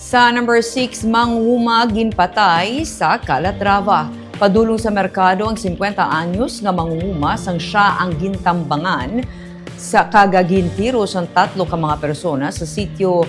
Sa number 6, Mangunguma ginpatay sa Calatrava. Padulong sa merkado ang 50 anyos nga mangunguma sang siya ang gintambangan sa gintiro sang 3 ka mga persona sa sitio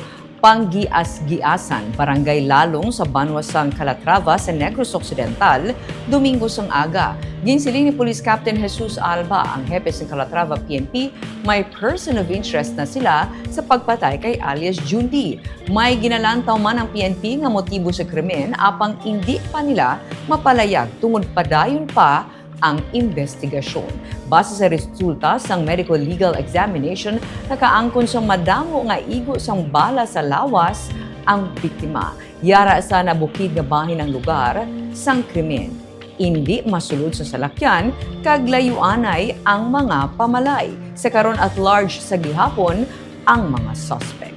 Panggias-Giasan, Barangay Lalong sa Banwasang Calatrava sa Negros Occidental, Domingo sang aga. Ginsiling ni Police Captain Jesus Alba, ang hepe ng Calatrava PNP, may person of interest na sila sa pagpatay kay alias Jundi. May ginalantaw man ang PNP nga motibo sa krimen apang hindi pa nila mapalayag tungod padayon pa ang investigasyon. Base sa resulta sang medical legal examination, nakaangkon sa madamo nga igo sang bala sa lawas ang biktima. Yara sa nabukid nga bahin ng lugar sang krimen. Hindi masulod sa salakyan, kag layuanay ang mga pamalay. Sa karon at large sa gihapon ang mga suspect.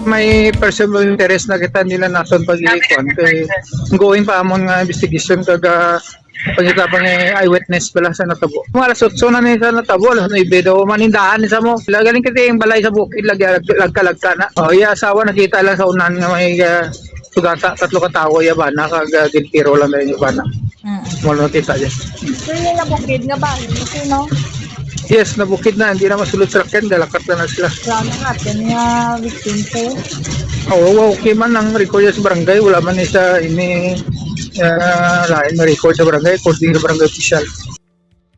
May personal interest na kita nila naton pag-iikon kay going pa amon nga investigation kaga pagkitabang eyewitness pala sa natabo. Mga alas 8 na ni sa natabo, alas 9 daw manindahan ni sa mo. Lagaling kasi yung balay sa bukid lagka na. Oh, iya asawa nakita lang sa unan nga may sugata 3 ka tawo ya bana kag gintiro lang dahil yung bana. Mo kita diyan. So yung nabukid nga ba? Sino? Yes, nabukid na, hindi na masulod sa lakyan, galakat na sila. Plano natin nga victim ko. Oo, okay man ang record sa barangay, wala man isa ini lain na record sa barangay, according sa barangay official.